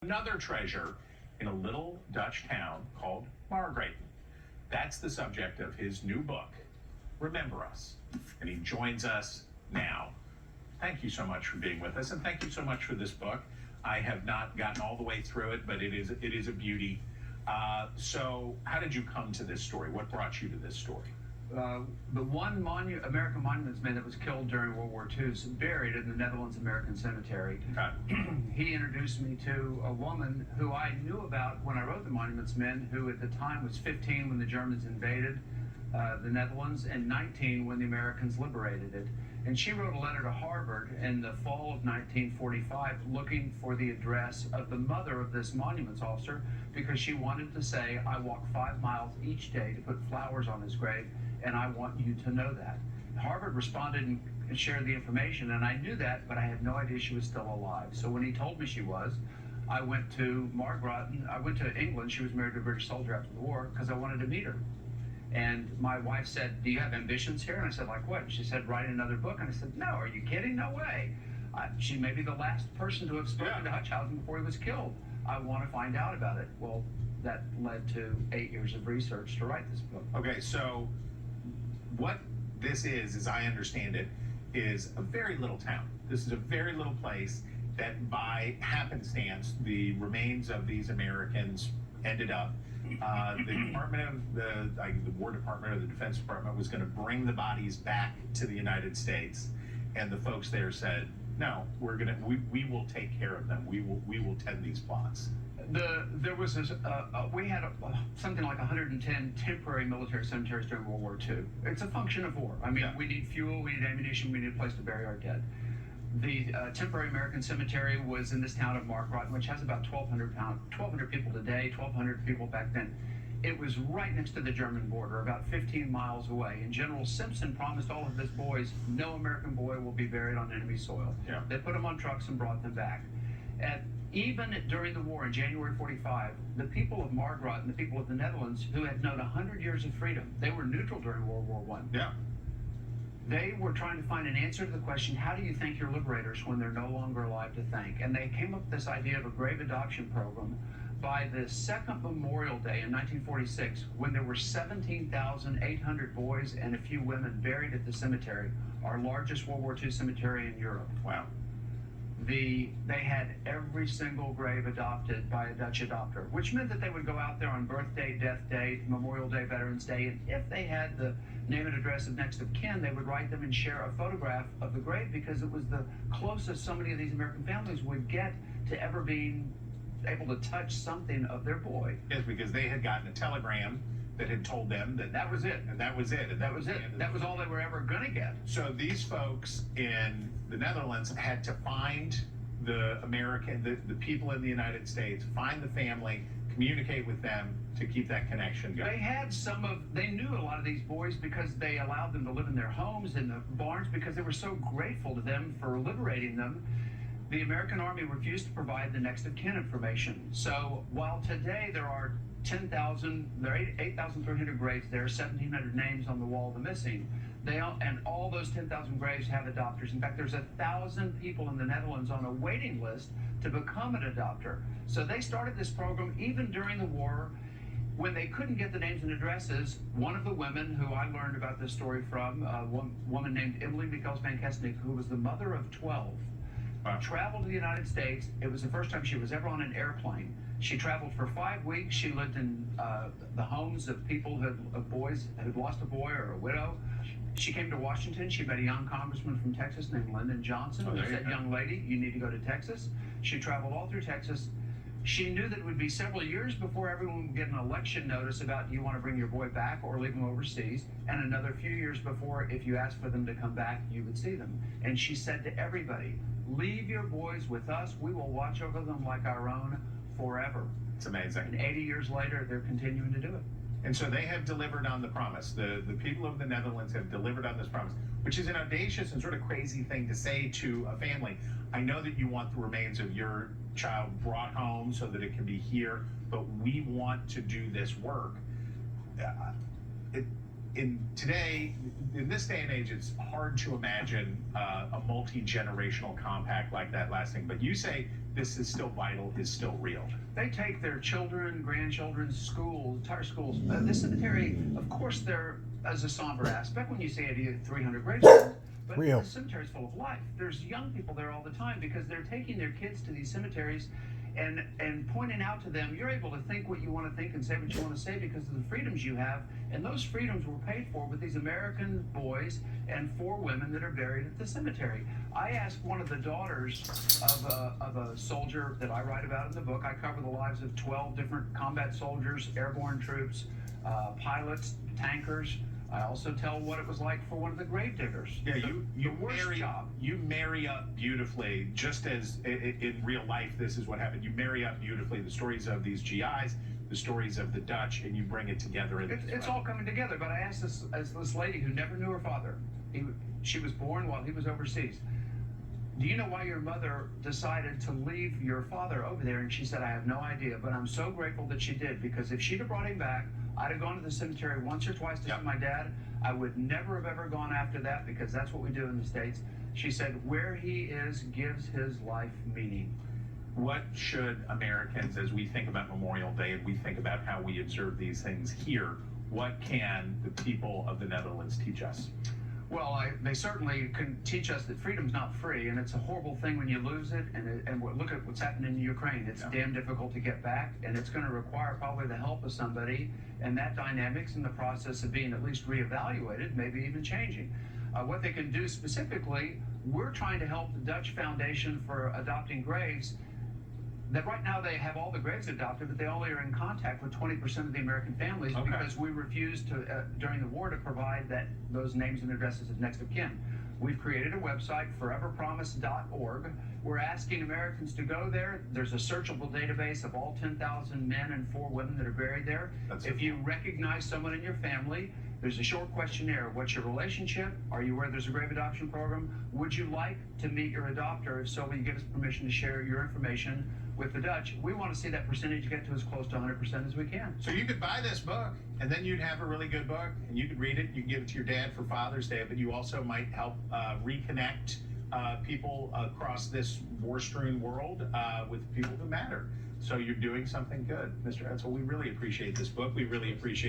Another treasure in a little Dutch town called Margrate. That's the subject of his new book, Remember Us. And he joins us now. Thank you so much for being with us, and thank you so much for this book. I have not gotten all the way through it, but it is a beauty. So how did you come to this story? What brought you to this story? The one American Monuments man that was killed during World War II is buried in the Netherlands American Cemetery. Okay. He introduced me to a woman who I knew about when I wrote The Monuments Men, who at the time was 15 when the Germans invaded the Netherlands and 19 when the Americans liberated it. And she wrote a letter to Harvard in the fall of 1945 looking for the address of the mother of this monuments officer, because she wanted to say, I walk 5 miles each day to put flowers on his grave, and I want you to know that. Harvard responded and shared the information, and I knew that, but I had no idea she was still alive. So when he told me she was, I went to MARGRATEN. I went to England. She was married to a British soldier after the war because I wanted to meet her. And my wife said, do you have ambitions here? And I said, like what? And she said, write another book. And I said, no, are you kidding? No way. She may be the last person to have spoken to Hutchhausen before he was killed. I want to find out about it. Well, that led to 8 years of research to write this book. Okay, so what this is, as I understand it, is a very little town. This is a very little place that by happenstance, the remains of these Americans ended up. The Department of the War Department or the Defense Department was going to bring the bodies back to the United States, and the folks there said, no, we will take care of them. We will tend these plots. There was we had something like 110 temporary military cemeteries during World War II. It's a function of war. I mean, we need fuel, we need ammunition, we need a place to bury our dead. The temporary American cemetery was in this town of Margraten, which has about 1,200 people today, 1,200 people back then. It was right next to the German border, about 15 miles away. And General Simpson promised all of his boys, no American boy will be buried on enemy soil. Yeah. They put them on trucks and brought them back. And even during the war in January 45, the people of Margraten, the people of the Netherlands, who had known 100 years of freedom, they were neutral during World War I. Yeah. They were trying to find an answer to the question, how do you thank your liberators when they're no longer alive to thank? And they came up with this idea of a grave adoption program. By the second Memorial Day in 1946, when there were 17,800 boys and a few women buried at the cemetery, our largest World War II cemetery in Europe. Wow. They had every single grave adopted by a Dutch adopter, which meant that they would go out there on birthday, death day, Memorial Day, Veterans Day, and if they had the name and address of next of kin, they would write them and share a photograph of the grave, because it was the closest so many of these American families would get to ever being able to touch something of their boy. Yes, because they had gotten a telegram that had told them that that was it. And that was it. And that was it. That was all they were ever going to get. So these folks in the Netherlands had to find the people in the United States, find the family, communicate with them to keep that connection going. They knew a lot of these boys because they allowed them to live in their homes, in the barns, because they were so grateful to them for liberating them. The American Army refused to provide the next of kin information. So while today there are 8,300 graves there, 1,700 names on the wall of the missing, and all those 10,000 graves have adopters. In fact, there's 1,000 people in the Netherlands on a waiting list to become an adopter. So they started this program even during the war. When they couldn't get the names and addresses, one of the women who I learned about this story from, one woman named Emily Mikkels van Kestnik, who was the mother of 12, traveled to the United States. It was the first time she was ever on an airplane. She traveled for 5 weeks. She lived in the homes of people of boys who'd lost a boy or a widow. She came to Washington. She met a young congressman from Texas named Lyndon Johnson, who said, young lady, you need to go to Texas. She traveled all through Texas. She knew that it would be several years before everyone would get an election notice about, do you want to bring your boy back or leave him overseas? And another few years before, if you asked for them to come back, you would see them. And she said to everybody, leave your boys with us. We will watch over them like our own forever. It's amazing. And 80 years later, they're continuing to do it. And so they have delivered on the promise. The people of the Netherlands have delivered on this promise, which is an audacious and sort of crazy thing to say to a family. I know that you want the remains of your child brought home so that it can be here, but we want to do this work. in today, in this day and age, it's hard to imagine a multi-generational compact like that lasting. But you say this is still vital, is still real. They take their children, grandchildren, schools, entire schools. The cemetery, of course, there is a somber aspect when you say 300 gravestones. But Real. the cemetery is full of life. There's young people there all the time because they're taking their kids to these cemeteries and pointing out to them, you're able to think what you want to think and say what you want to say because of the freedoms you have. And those freedoms were paid for with these American boys and 4 women that are buried at the cemetery. I asked one of the daughters of a soldier that I write about in the book. I cover the lives of 12 different combat soldiers, airborne troops, pilots, tankers. I also tell what it was like for one of the grave diggers. Yeah, the worst job. You marry up beautifully, just as in real life, this is what happened. You marry up beautifully the stories of these GIs, the stories of the Dutch, and you bring it together. It's all coming together. But I asked this lady who never knew her father. She was born while he was overseas. Do you know why your mother decided to leave your father over there? And she said, I have no idea, but I'm so grateful that she did, because if she'd have brought him back, I'd have gone to the cemetery once or twice to see my dad. I would never have ever gone after that, because that's what we do in the States. She said, where he is gives his life meaning. What should Americans, as we think about Memorial Day and we think about how we observe these things here, what can the people of the Netherlands teach us? Well, they certainly can teach us that freedom's not free, and it's a horrible thing when you lose it. And look at what's happening in Ukraine. It's damn difficult to get back, and it's going to require probably the help of somebody, and that dynamic's in the process of being at least reevaluated, maybe even changing. What they can do specifically, we're trying to help the Dutch Foundation for Adopting Graves. That right now they have all the graves adopted, but they only are in contact with 20% of the American families because we refused to, during the war, to provide those names and addresses of next of kin. We've created a website, foreverpromise.org. We're asking Americans to go there. There's a searchable database of all 10,000 men and 4 women that are buried there. If you recognize someone in your family, there's a short questionnaire. What's your relationship? Are you aware there's a grave adoption program? Would you like to meet your adopter? If so, will you give us permission to share your information with the Dutch? We want to see that percentage get to as close to 100% as we can. So you could buy this book, and then you'd have a really good book, and you could read it. You could give it to your dad for Father's Day, but you also might help reconnect people across this war-strewn world with people who matter. So you're doing something good, Mr. Edsel. We really appreciate this book. We really appreciate